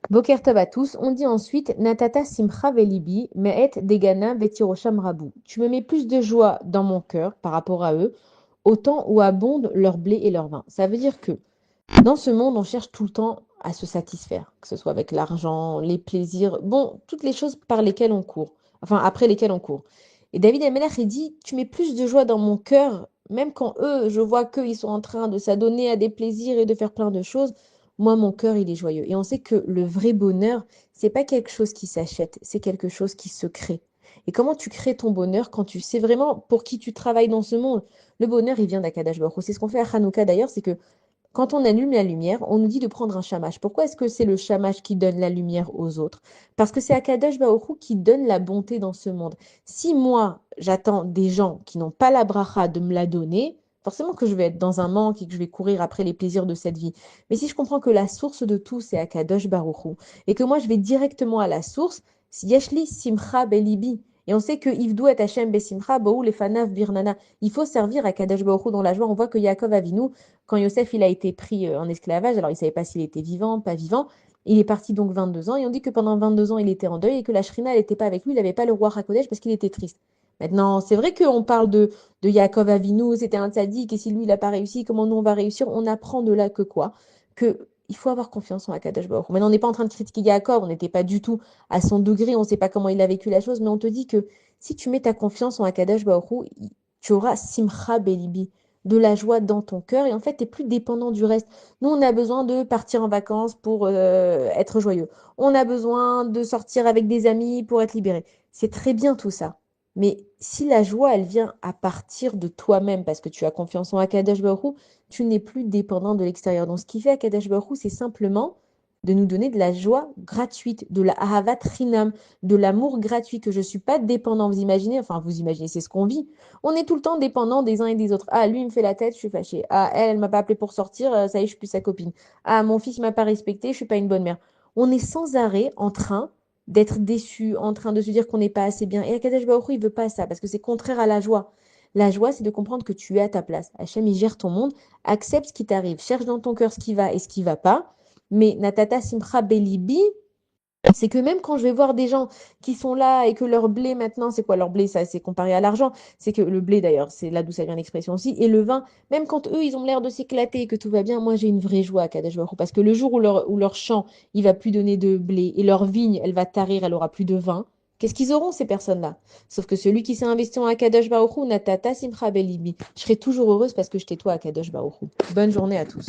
Boker Tov à tous, on dit ensuite Natata simcha velibi me'et degana vetirosham rabu. Tu me mets plus de joie dans mon cœur par rapport à eux, autant où abondent leur blé et leur vin. Ça veut dire que dans ce monde, on cherche tout le temps à se satisfaire, que ce soit avec l'argent, les plaisirs, bon, toutes les choses par lesquelles on court, enfin après lesquelles on court. Et David Amelach, il dit, tu mets plus de joie dans mon cœur, même quand eux, je vois qu'ils sont en train de s'adonner à des plaisirs et de faire plein de choses, moi, mon cœur, il est joyeux. Et on sait que le vrai bonheur, c'est pas quelque chose qui s'achète, c'est quelque chose qui se crée. Et comment tu crées ton bonheur quand tu sais vraiment pour qui tu travailles dans ce monde? Le bonheur, il vient d'Akadash Baruch Hu. C'est ce qu'on fait à Hanouka d'ailleurs, c'est que quand on allume la lumière, on nous dit de prendre un shamash. Pourquoi est-ce que c'est le shamash qui donne la lumière aux autres? Parce que c'est Akadosh Baruch Hu qui donne la bonté dans ce monde. Si moi, j'attends des gens qui n'ont pas la bracha de me la donner, forcément que je vais être dans un manque et que je vais courir après les plaisirs de cette vie. Mais si je comprends que la source de tout, c'est Akadosh Baruch Hu, et que moi, je vais directement à la source, Yeshli Simcha Belibi. Et on sait que Ivdou et Hashem Besimcha, Baou les Fanav Birnana. Il faut servir à Kadosh Baruch Hu dans la joie. On voit que Yaakov Avinu, quand Yosef il a été pris en esclavage, alors il ne savait pas s'il était vivant, pas vivant. Il est parti donc 22 ans et on dit que pendant 22 ans il était en deuil et que la Shrina n'était pas avec lui, il n'avait pas le roi Hakodesh parce qu'il était triste. Maintenant, c'est vrai qu'on parle de Yaakov Avinu, c'était un tzaddik et si lui il n'a pas réussi, comment nous on va réussir? On apprend de là que quoi? Que il faut avoir confiance en Akadosh Baruch Hu. Maintenant, on n'est pas en train de critiquer Yaakov, on n'était pas du tout à son degré, on ne sait pas comment il a vécu la chose, mais on te dit que si tu mets ta confiance en Akadosh Baruch Hu, tu auras Simcha Belibi, de la joie dans ton cœur et en fait, tu n'es plus dépendant du reste. Nous, on a besoin de partir en vacances pour être joyeux. On a besoin de sortir avec des amis pour être libéré. C'est très bien tout ça. Mais si la joie, elle vient à partir de toi-même parce que tu as confiance en Akadosh Baruch Hu, tu n'es plus dépendant de l'extérieur. Donc, ce qui fait Akadosh Baruch Hu, c'est simplement de nous donner de la joie gratuite, de la ahavat rinam, de l'amour gratuit, que je ne suis pas dépendant. Vous imaginez, c'est ce qu'on vit. On est tout le temps dépendant des uns et des autres. Ah, lui, il me fait la tête, je suis fâchée. Ah, elle m'a pas appelé pour sortir, ça y est, je suis plus sa copine. Ah, mon fils m'a pas respecté, je suis pas une bonne mère. On est sans arrêt en train d'être déçu, en train de se dire qu'on n'est pas assez bien. Et Akadosh Baruch Hu, il veut pas ça, parce que c'est contraire à la joie. La joie, c'est de comprendre que tu es à ta place. Hachem, il gère ton monde. Accepte ce qui t'arrive. Cherche dans ton cœur ce qui va et ce qui va pas. Mais Natata Simcha Belibi, c'est que même quand je vais voir des gens qui sont là et que leur blé maintenant, c'est quoi leur blé? Ça, c'est comparé à l'argent. C'est que le blé d'ailleurs, c'est là d'où ça vient l'expression aussi. Et le vin, même quand eux, ils ont l'air de s'éclater et que tout va bien, moi j'ai une vraie joie à Kadesh Baruch Hu. Parce que le jour où leur champ, il va plus donner de blé et leur vigne, elle va tarir, elle aura plus de vin. Qu'est-ce qu'ils auront ces personnes-là? Sauf que celui qui s'est investi en Akadosh Baruch Hu, Natata Simcha Belibi. Je serai toujours heureuse parce que je t'ai toi Akadosh Baruch Hu. Bonne journée à tous.